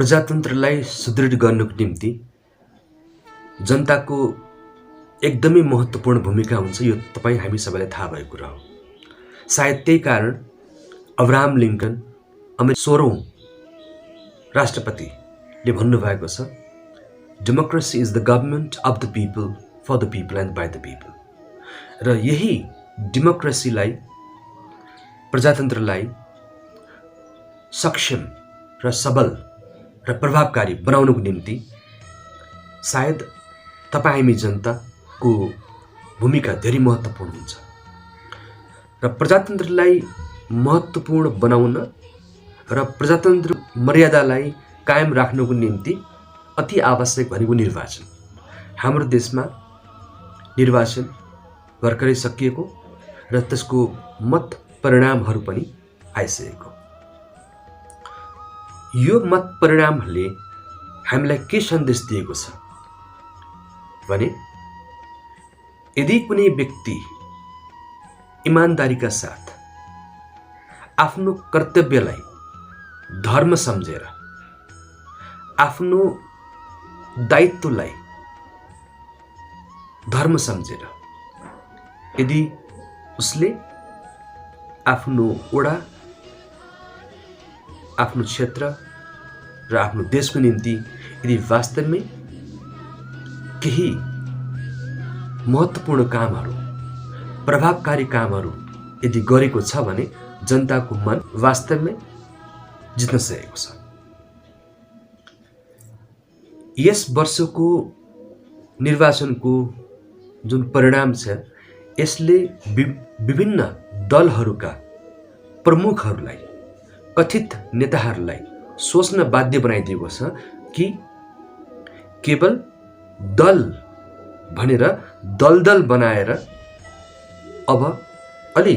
प्रजातन्त्रलाई सुदृढ गर्नको निम्ति जनताको एकदमै महत्त्वपूर्ण भूमिका हुन्छ। यो तपाईँ हामी सबैलाई थाहा भएको कुरा हो। सायद त्यही कारण अब्राहम लिङ्कन अमेरिका 16औं राष्ट्रपतिले भन्नुभएको छ, democracy is the government of the people, for the people and by the people. र यही डेमोक्रेसीलाई, प्रजातन्त्रलाई सक्षम र सबल र प्रभावकारी बनाउनको निम्ति सायद तपाईँ हामी जनताको भूमिका धेरै महत्त्वपूर्ण हुन्छ। र प्रजातन्त्रलाई महत्त्वपूर्ण बनाउन र प्रजातन्त्र मर्यादालाई कायम राख्नको निम्ति अति आवश्यक भनेको निर्वाचन। हाम्रो देशमा निर्वाचन भर्खरै सकिएको र त्यसको मत परिणामहरू पनि आइसकेको। यो मत परिणामले हामीलाई के सन्देश दिएको छ भने, यदि कुनै व्यक्ति इमानदारीका साथ आफ्नो कर्तव्यलाई धर्म सम्झेर, आफ्नो दायित्वलाई धर्म सम्झेर यदि उसले आफ्नो वडा, आफ्नो क्षेत्र र आफ्नो देशको निम्ति यदि वास्तवमै केही महत्त्वपूर्ण कामहरू, प्रभावकारी कामहरू यदि गरेको छ भने जनताको मन वास्तवमै जित्न सकेको छ। यस वर्षको निर्वाचनको जुन परिणाम छ, यसले विभिन्न दलहरूका प्रमुखहरूलाई, कथित नेताहरूलाई सोच्न बाध्य बनाइदिएको छ कि केवल दल भनेर दलदल बनाएर अब अलि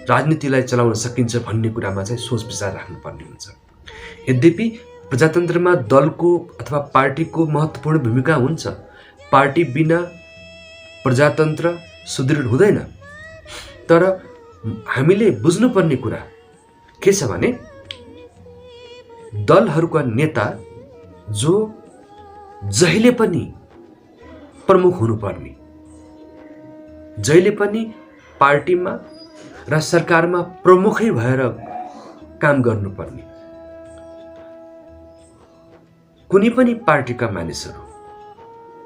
राजनीतिलाई चलाउन सकिन्छ भन्ने कुरामा चाहिँ सोच विचार राख्नुपर्ने हुन्छ। यद्यपि प्रजातन्त्रमा दलको अथवा पार्टीको महत्त्वपूर्ण भूमिका हुन्छ। पार्टी बिना प्रजातन्त्र सुदृढ हुँदैन। तर हामीले बुझ्नुपर्ने कुरा के छ भने, दलहरूका नेता जो जहिले पनि प्रमुख हुनुपर्ने, जहिले पनि पार्टीमा र सरकारमा प्रमुखै भएर काम गर्नुपर्ने, कुनै पनि पार्टीका मानिसहरू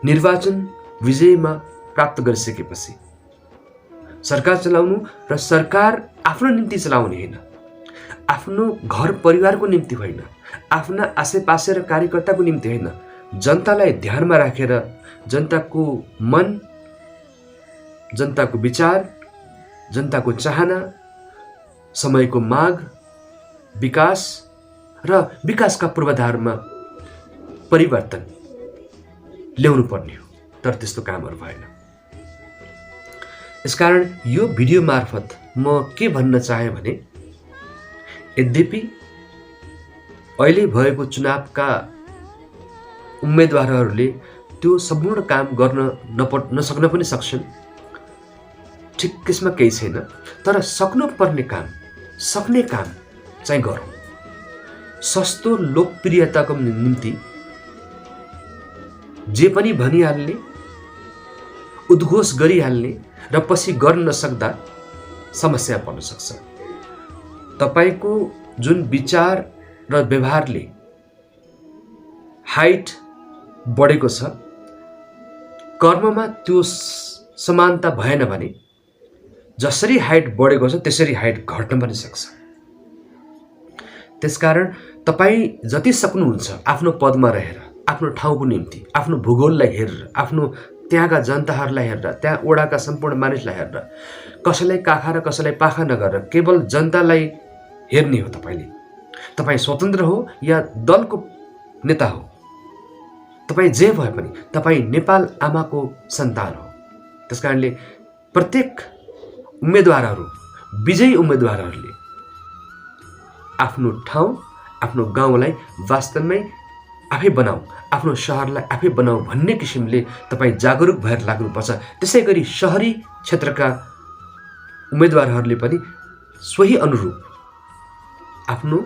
निर्वाचन विजयमा प्राप्त गरिसकेपछि सरकार चलाउनु र सरकार आफ्नो निम्ति चलाउने होइन, आफ्नो घर परिवारको निम्ति होइन, आफ्ना आसेपासे र कार्यकर्ताको निम्ति होइन, जनतालाई ध्यानमा राखेर जनताको मन, जनताको विचार, जनताको चाहना, समयको माग, विकास र विकासका पूर्वाधारमा परिवर्तन ल्याउनु पर्ने हो। तर त्यस्तो कामहरू भएन। यसकारण यो भिडियो मार्फत म के भन्न चाहे भने, यद्यपि अहिले भएको चुनावका उम्मेदवारहरूले त्यो सम्पूर्ण काम गर्न नसक्न पनि सक्छन्, ठिक त्यसमा केही छैन। तर सक्नुपर्ने काम, सक्ने काम चाहिँ गरौँ। सस्तो लोकप्रियताको निम्ति जे पनि भनिहाल्ने, उद्घोष गरिहाल्ने र पछि गर्न नसक्दा समस्या पर्न सक्छ। तपाईको जुन विचार र व्यवहारले हाइट बढेको छ, कर्ममा त्यो समानता भएन भने जसरी हाइट बढेको छ त्यसरी हाइट घट्न पनि सक्छ। त्यसकारण तपाईँ जति सक्नुहुन्छ आफ्नो पदमा रहेर, आफ्नो ठाउँको निम्ति, आफ्नो भूगोललाई हेरेर, आफ्नो त्यहाँका जनताहरूलाई हेरेर, त्यहाँ ओडाका सम्पूर्ण मानिसलाई हेरेर, कसैलाई काखा र कसैलाई पाखा नगरेर केवल जनतालाई हेर्ने हो। तपाईँ स्वतन्त्र हो या दलको नेता हो, तपाईँ जे भए पनि तपाईँ नेपाल आमाको सन्तान हो। त्यसकारणले प्रत्येक उम्मेदवारहरू, विजयी उम्मेदवारहरूले आफ्नो ठाउँ, आफ्नो गाउँलाई वास्तवमै आफै बनाऊ, आफ्नो शहरलाई आफै बनाऊ भन्ने किसिमले तपाईँ जागरुक भएर लाग्नुपर्छ। त्यसै गरी शहरी क्षेत्रका उम्मेदवारहरूले पनि सोही अनुरूप आफ्नो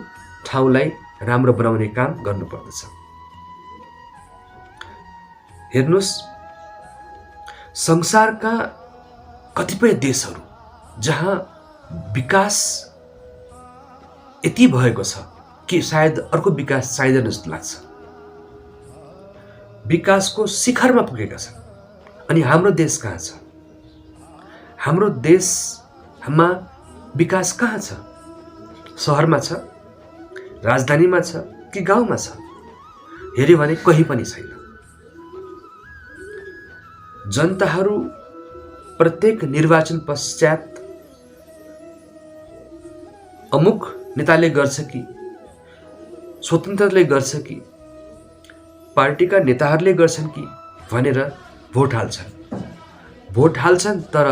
ठाउँलाई राम्रो बनाउने काम गर्नुपर्दछ। हेर्नुहोस्, संसारका कतिपय देशहरू जहाँ विकास यति भएको छ कि सायद अर्को विकास चाहिँदैन जस्तो लाग्छ, विकासको शिखरमा पुगेका छन्। अनि हाम्रो देश कहाँ छ? हाम्रो देशमा विकास कहाँ छ? सहरमा छ, राजधानीमा छ कि गाउँमा छ? हेऱ्यो भने कहीँ पनि छैन। जनताहरू प्रत्येक निर्वाचन पश्चात अमुक नेताले गर्छ कि, स्वतन्त्रले गर्छ कि, पार्टीका नेताहरूले गर्छन् कि भनेर भोट हाल्छन्। भोट हाल्छन् तर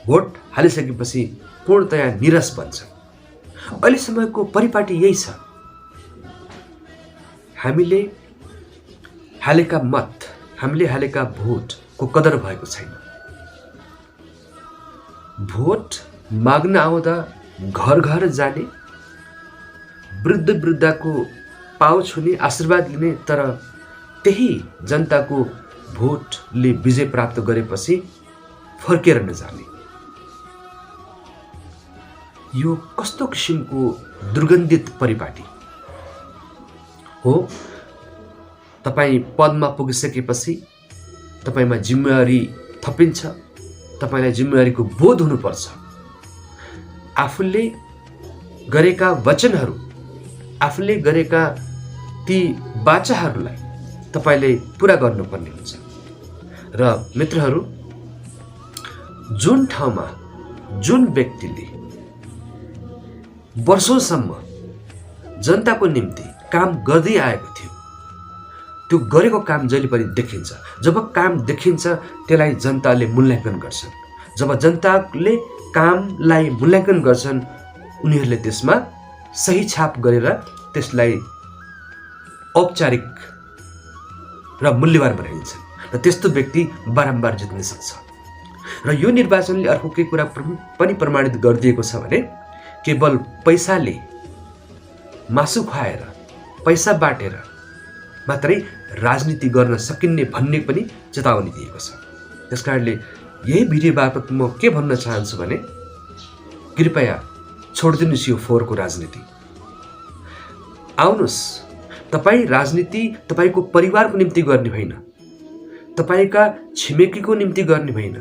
भोट हालिसकेपछि पूर्णतया निरस बन्छन्। अहिलेसम्मको परिपाटी यही छ। हामीले हालेका मत, हामीले हालेका भोटको कदर भएको छैन। भोट माग्न आउँदा घर घर जाने, वृद्ध वृद्धाको पाउ छुने, आशीर्वाद लिने, तर त्यही जनताको भोटले विजय प्राप्त गरेपछि फर्केर नजाने। यो कस्तो किसिमको दुर्गन्धित परिपाटी हो? तपाईँ पदमा पुगिसकेपछि तपाईँमा जिम्मेवारी थपिन्छ, तपाईँलाई जिम्मेवारीको बोध हुनुपर्छ। आफूले गरेका वचनहरू, आफूले गरेका ती बाचाहरूलाई तपाईले पुरा गर्नुपर्ने हुन्छ। र मित्रहरू, जुन ठाउँमा जुन व्यक्तिले वर्षौंसम्म जनताको निम्ति काम गर्दै आएको थियो, त्यो गरेको काम जहिले पनि देखिन्छ। जब काम देखिन्छ त्यसलाई जनताले मूल्याङ्कन गर्छन्। जब जनताले कामलाई मूल्याङ्कन गर्छन्, उनीहरूले त्यसमा सही छाप गरेर त्यसलाई औपचारिक र मूल्यवान बनाइन्छन् र त्यस्तो व्यक्ति बारम्बार जित्न सक्छ। र यो निर्वाचनले अर्को के कुरा पनि प्रमाणित गरिदिएको छ भने केवल पैसाले मासु खुवाएर, पैसा बाटेर मात्रै राजनीति गर्न सकिने भन्ने पनि चेतावनी दिएको छ। त्यसकारणले यही भिडियो बापत म के भन्न चाहन्छु भने कृपया छोडिदिनुहोस् यो फोहोरको राजनीति। आउनुहोस्, तपाईँ राजनीति तपाईँको परिवारको निम्ति गर्ने होइन, तपाईँका छिमेकीको निम्ति गर्ने होइन,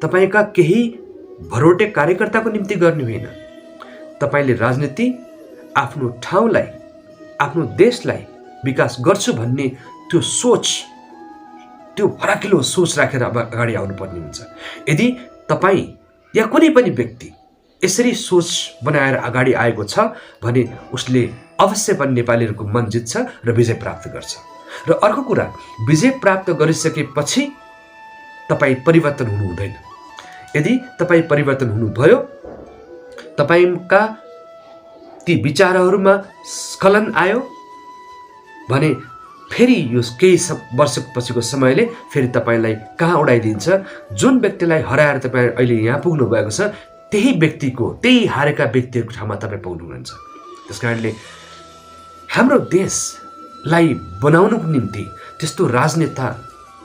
तपाईँका केही भरोटे कार्यकर्ताको निम्ति गर्ने होइन। तपाईँले राजनीति आफ्नो ठाउँलाई, आफ्नो देशलाई विकास गर्छु भन्ने त्यो सोच, त्यो फराकिलो सोच राखेर अगाडि आउनुपर्ने हुन्छ। यदि तपाईँ या कुनै पनि व्यक्ति यसरी सोच बनाएर अगाडि आएको छ भने उसले अवश्य पनि नेपालीहरूको मन जित्छ र विजय प्राप्त गर्छ। र अर्को कुरा, विजय प्राप्त गरिसकेपछि तपाईँ परिवर्तन हुनु हुँदैन। यदि तपाईँ परिवर्तन हुनुभयो, तपाईँका ती विचारहरूमा स्खलन आयो भने फेरि यो केही वर्षपछिको समयले फेरि तपाईँलाई कहाँ उडाइदिन्छ। जुन व्यक्तिलाई हराएर तपाईँ अहिले यहाँ पुग्नु भएको छ, त्यही व्यक्तिको, त्यही हारेका व्यक्तिहरूको ठाउँमा तपाईँ पुग्नुहुन्छ। त्यसकारणले हाम्रो देशलाई बनाउनुको निम्ति त्यस्तो राजनेता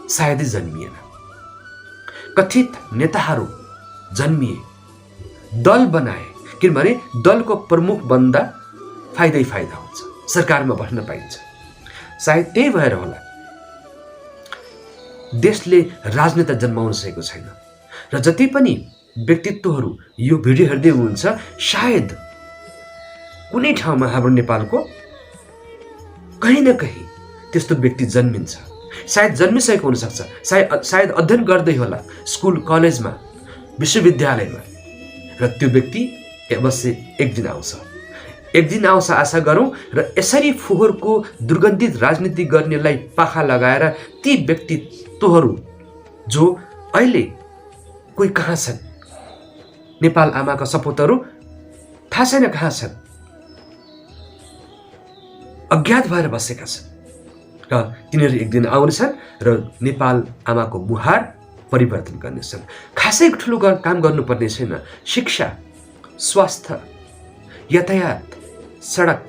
सायदै जन्मिएन। कथित नेताहरू जन्मिए, दल बनाए, किनभने दलको प्रमुख बन्दा फाइदै फाइदा हुन्छ, सरकारमा बस्न पाइन्छ। सायद त्यही भएर होला देशले राजनेता जन्माउन सकेको छैन। र जति पनि व्यक्तित्वहरू यो भिडियो हेर्दै हुनुहुन्छ, सायद कुनै ठाउँमा हाम्रो नेपालको कहीँ न कहीँ त्यस्तो व्यक्ति जन्मिन्छ। सायद जन्मिसकेको हुनसक्छ, सायद अध्ययन गर्दै होला स्कुल कलेजमा, विश्वविद्यालयमा, र त्यो व्यक्ति अवश्य एक दिन आउँछ आशा गरौँ। र यसरी फोहोरको दुर्गन्धित राजनीति गर्नेलाई पाखा लगाएर ती व्यक्तित्वहरू जो अहिले कोही कहाँ छन्, नेपाल आमाका सपूतहरू थाहा छैन कहाँ छन्, अज्ञात भएर बसेका छन्, र तिनीहरू एक दिन आउनेछन् र नेपाल आमाको मुहार परिवर्तन गर्नेछन्। खासै ठुलो काम गर्नुपर्ने छैन। शिक्षा, स्वास्थ्य, यातायात, सडक,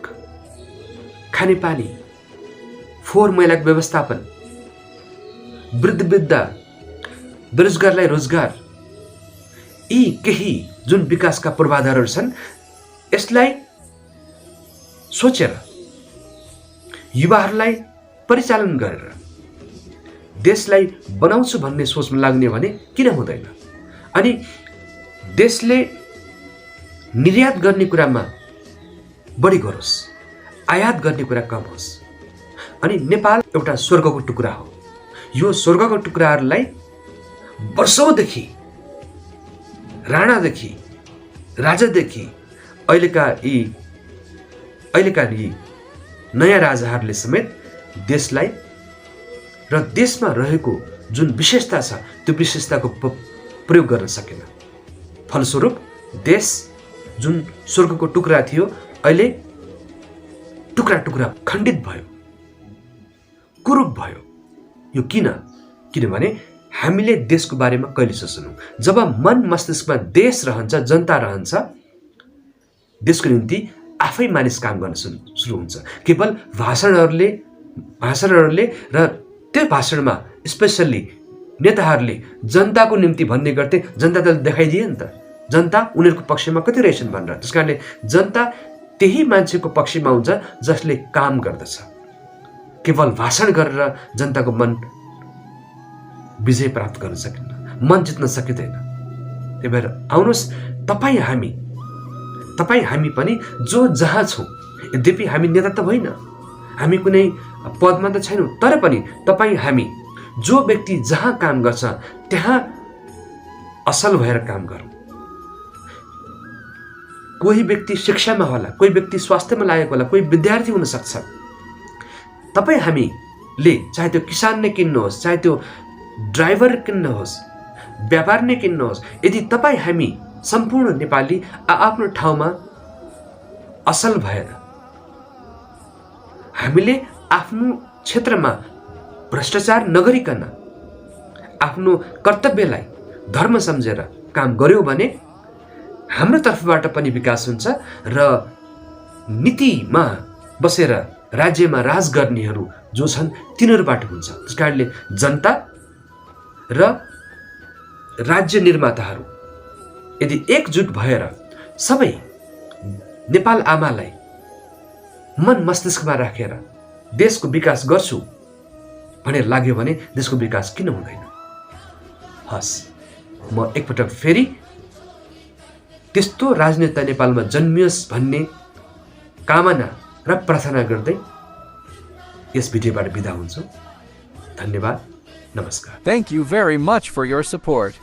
खानेपानी, फोहोर मैलाको व्यवस्थापन, वृद्ध बेरोजगारलाई रोजगार, यी केही जुन विकासका पूर्वाधारहरू छन्, यसलाई सोचेर युवाहरूलाई परिचालन गरेर देशलाई बनाउँछु भन्ने सोचमा लाग्ने भने किन हुँदैन? अनि देशले निर्यात गर्ने कुरामा बढी गरोस्, आयात गर्ने कुरा कम होस्। अनि नेपाल एउटा स्वर्गको टुक्रा हो। यो स्वर्गको टुक्राहरूलाई वर्षौंदेखि राणादेखि राजादेखि अहिलेका यी नयाँ राजाहरूले समेत देशलाई र देशमा रहेको जुन विशेषता छ त्यो विशेषताको प्रयोग गर्न सकेन। फलस्वरूप देश जुन स्वर्गको टुक्रा थियो अहिले टुक्रा टुक्रा खण्डित भयो, कुरूप भयो। यो किनभने हामीले देशको बारेमा कहिले सोच्दैनौँ। जब मन मस्तिष्कमा देश रहन्छ, जनता रहन्छ, देशको निम्ति आफै मानिस काम गर्न सुरु हुन्छ। केवल भाषणहरूले र त्यो भाषणमा स्पेसल्ली नेताहरूले जनताको निम्ति भन्ने गर्थे, जनता त देखाइदिए नि त, जनता उनीहरूको पक्षमा कति रहेछन् भनेर। त्यस कारणले जनता त्यही मान्छेको पक्षमा हुन्छ जसले काम गर्दछ। केवल भाषण गरेर जनताको मन विजय प्राप्त गर्न सकिन्न, मन जित्न सकिँदैन। त्यही भएर आउनुहोस् तपाईँ हामी पनि जो जहाँ छौँ, यद्यपि हामी नेता त होइन, हामी कुनै पदमा त छैनौँ, तर पनि तपाईँ हामी जो व्यक्ति जहाँ काम गर्छ त्यहाँ असल भएर काम गरौँ। कोही व्यक्ति शिक्षामा होला, कोही व्यक्ति स्वास्थ्यमा लागेको होला, कोही विद्यार्थी हुन सक्छ। तपाईँ हामीले चाहे त्यो किसान नै किन्नुहोस्, चाहे त्यो ड्राइभर किन्नुहोस्, व्यापार नै किन्नुहोस्, यदि तपाईँ हामी सम्पूर्ण नेपाली आफ्नो ठाउँमा असल भएर हामीले आफ्नो क्षेत्रमा भ्रष्टाचार नगरिकन आफ्नो कर्तव्यलाई धर्म सम्झेर काम गर्यो भने हाम्रो तर्फबाट पनि विकास हुन्छ र नीतिमा बसेर राज्यमा राज गर्नेहरू जो छन् तिनीहरूबाट हुन्छ। त्यसकारणले जनता र राज्य निर्माताहरू यदि एकजुट भएर सबै नेपाल आमालाई मन मस्तिष्कमा राखेर देशको विकास गर्छु भनेर लाग्यो भने देशको विकास किन हुँदैन? हस्, म एकपटक फेरि त्यस्तो राजनेता नेपालमा जन्मियोस् भन्ने कामना र प्रार्थना गर्दै यस भिडियोबाट बिदा हुन्छु। धन्यवाद, नमस्कार। Thank you very much for your support.